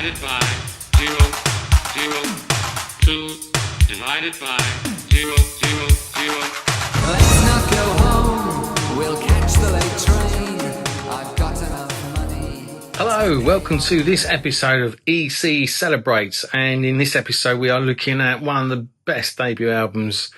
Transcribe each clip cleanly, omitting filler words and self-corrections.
divided by 0, 0, 2, divided by 0, 0, 0. Let's not go home, we'll catch the late train. I've got enough money. Hello, welcome to this episode of EC Celebrates, and in this episode we are looking at one of the best debut albums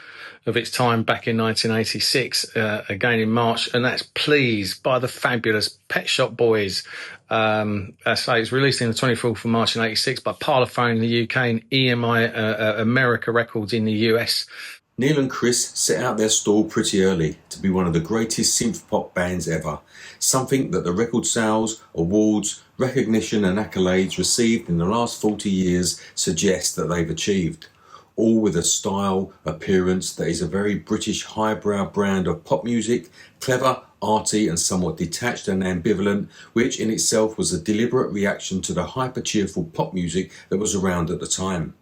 of its time back in 1986, again in March, and that's Please by the fabulous Pet Shop Boys. So it's released on the 24th of March in 86 by Parlophone in the UK and EMI America Records in the US. Neil and Chris set out their stall pretty early to be one of the greatest synth-pop bands ever, something that the record sales, awards, recognition and accolades received in the last 40 years suggest that they've achieved. All with a style, appearance that is a very British highbrow brand of pop music, clever, arty and somewhat detached and ambivalent, which in itself was a deliberate reaction to the hyper-cheerful pop music that was around at the time.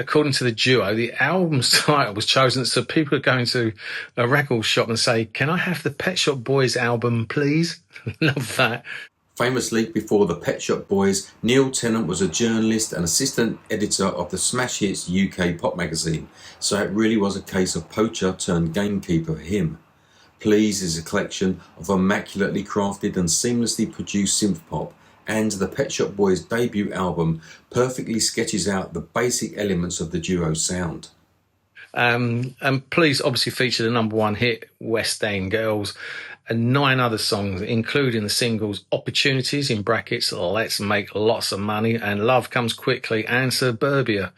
According to the duo, the album's title was chosen so people would go into a record shop and say, "Can I have the Pet Shop Boys album, please?" Love that. Famously, before the Pet Shop Boys, Neil Tennant was a journalist and assistant editor of the Smash Hits UK pop magazine, so it really was a case of poacher turned gamekeeper for him. Please is a collection of immaculately crafted and seamlessly produced synth pop, and the Pet Shop Boys' debut album perfectly sketches out the basic elements of the duo's sound. And Please obviously featured a number one hit, West End Girls, and 9 other songs, including the singles Opportunities, in brackets, Let's Make Lots of Money, and Love Comes Quickly, and Suburbia.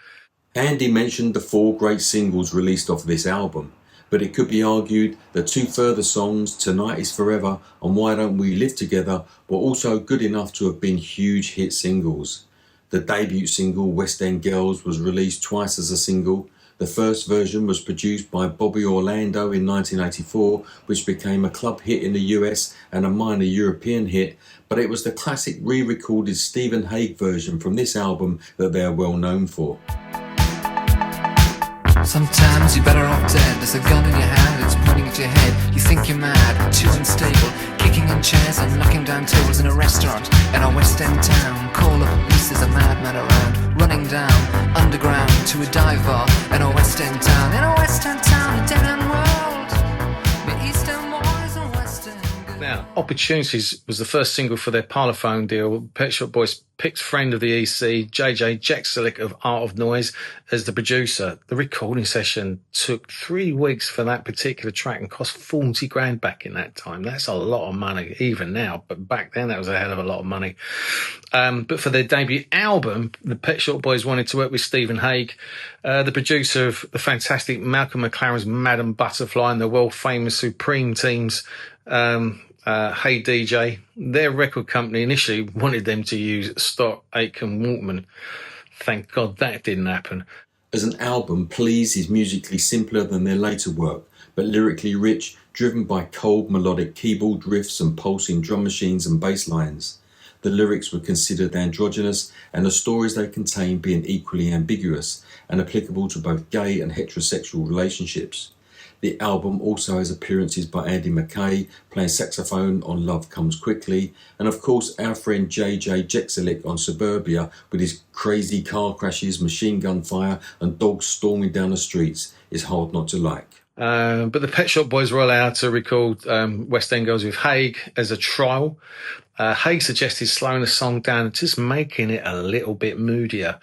Andy mentioned the 4 great singles released off this album, but it could be argued that 2 further songs, Tonight Is Forever and Why Don't We Live Together, were also good enough to have been huge hit singles. The debut single, West End Girls, was released twice as a single. The first version was produced by Bobby Orlando in 1984, which became a club hit in the US and a minor European hit, but it was the classic re-recorded Stephen Hague version from this album that they are well known for. Sometimes you're better off dead. There's a gun in your hand, it's pointing at your head. You think you're mad, too unstable, kicking in chairs and knocking down tables in a restaurant in a West End town. Call the police, there's a madman around, running down underground to a dive bar in a West End town. In a West End town, a dead end world. The East End boys and West End girls. Now, Opportunities was the first single for their Parlophone deal. Pet Shop Boys picked friend of the EC, JJ Jekselic of Art of Noise, as the producer. The recording session took 3 weeks for that particular track and cost 40 grand back in that time. That's a lot of money, even now, but back then that was a hell of a lot of money. But for their debut album, the Pet Shop Boys wanted to work with Stephen Hague, the producer of the fantastic Malcolm McLaren's Madam Butterfly and the world-famous Supreme Team's Hey DJ. Their record company initially wanted them to use stock Aitken Walkman. Thank God that didn't happen. As an album, Please is musically simpler than their later work, but lyrically rich, driven by cold melodic keyboard riffs and pulsing drum machines and bass lines. The lyrics were considered androgynous, and the stories they contain being equally ambiguous and applicable to both gay and heterosexual relationships. The album also has appearances by Andy McKay playing saxophone on Love Comes Quickly, and of course our friend JJ Jekselic on Suburbia with his crazy car crashes, machine gun fire and dogs storming down the streets is hard not to like. But the Pet Shop Boys were allowed to record West End Girls with Hague as a trial. Hague suggested slowing the song down and just making it a little bit moodier,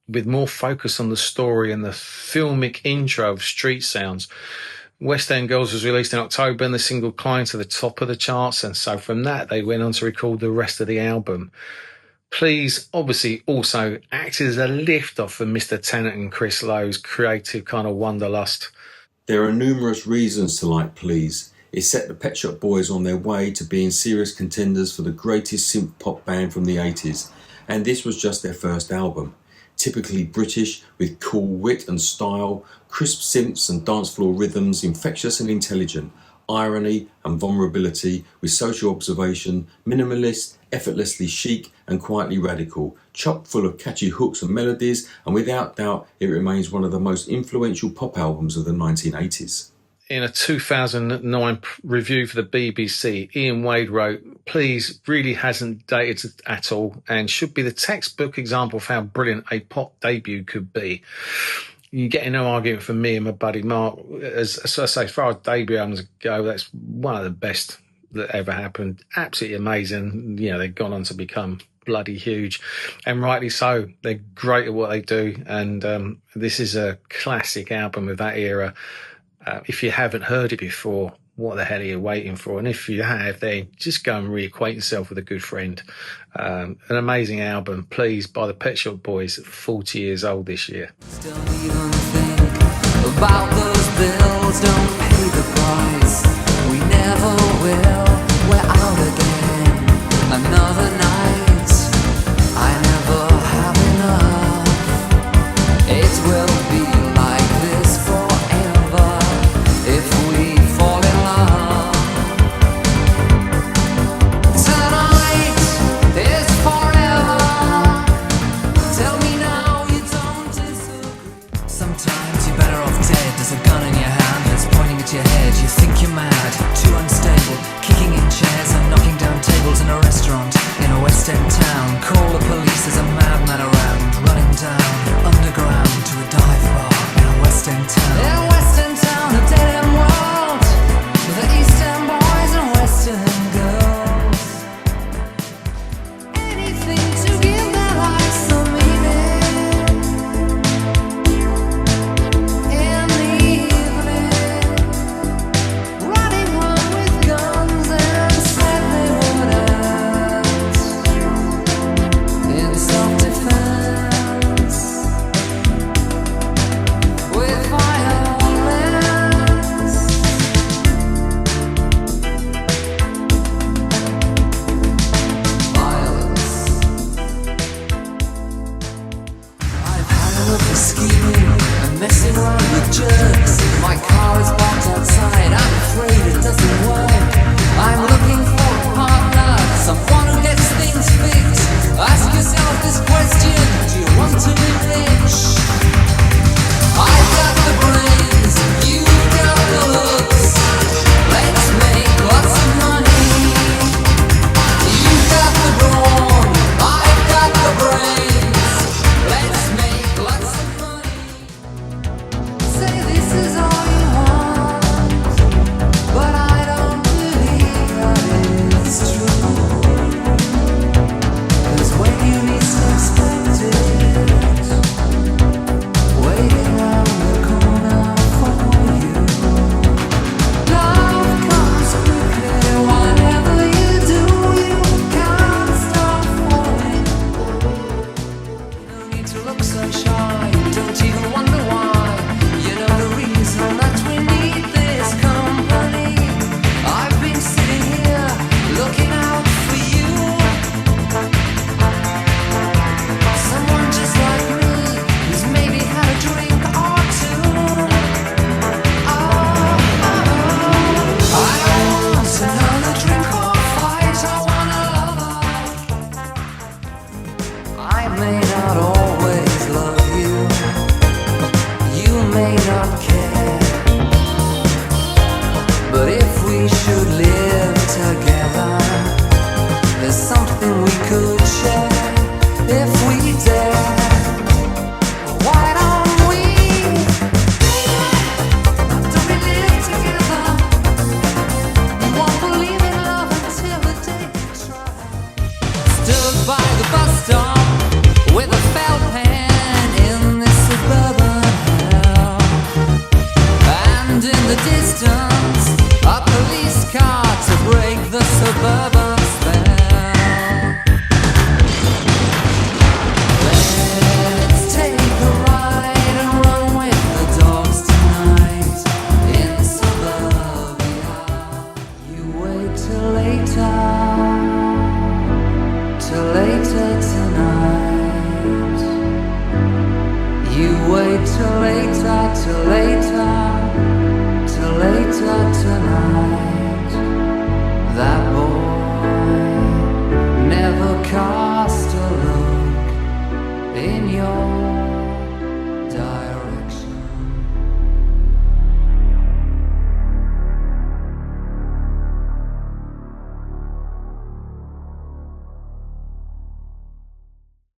with more focus on the story and the filmic intro of street sounds. West End Girls was released in October and the single climbed to the top of the charts, and so from that they went on to record the rest of the album. Please obviously also acted as a lift-off for Mr. Tennant and Chris Lowe's creative kind of wanderlust. There are numerous reasons to like Please. It set the Pet Shop Boys on their way to being serious contenders for the greatest synth pop band from the 80s, and this was just their first album. Typically British, with cool wit and style, crisp synths and dance floor rhythms, infectious and intelligent, irony and vulnerability, with social observation, minimalist, effortlessly chic and quietly radical, chock full of catchy hooks and melodies, and without doubt it remains one of the most influential pop albums of the 1980s. In a 2009 review for the BBC, Ian Wade wrote, Please really hasn't dated at all and should be the textbook example of how brilliant a pop debut could be. You get in no argument from me and my buddy Mark. As I say, as far as debut albums go, that's one of the best that ever happened. Absolutely amazing. You know, they've gone on to become bloody huge, and rightly so. They're great at what they do, and this is a classic album of that era. If you haven't heard it before, what the hell are you waiting for? And if you have, then just go and reacquaint yourself with a good friend. An amazing album, Please, by the Pet Shop Boys, 40 years old this year. Don't even think about those bills, don't pay the price. We never will, we're out again. Another night, I never have enough. It will be like this forever if we fall in love. Tonight is forever. Tell me now you don't disagree. Sometimes you're better off dead. There's a gun in your hand that's pointing at your head. You think you're mad, too unstable, kicking in chairs and knocking down tables in a restaurant in a West End town. Call the police, there's a madman around, running down underground to a dive bar in a West End town. In a West End town, a dead end world, with the East End boys and West End girls. Anything to give their life some meaning. In the evening, running one with guns and said they would act in self-defense with violence. Violence. I've had enough of scheming and messing around with jerks. My car is parked outside, I'm afraid it doesn't work. I'm looking for a partner, someone who gets things fixed. Ask yourself this question, do you want to be rich? I've got the brains, you've got the looks. Let's make lots of money. You've got the brawn, I've got the brains. Let's make lots of money. Say this is all you want, but I don't believe that it's true. 'Cause when you least expect it, waiting round the corner for you. Love comes quickly, whatever you do, you can't stop falling. No need to look so shy, don't even wonder why. You know the reason that we need this company. I've been sitting here looking out for you. Someone just like me, who's maybe had a drink or two. I don't want another drink or fight, I want a lover. I may not always love you, you may not care, but if we should live together, there's something we could share.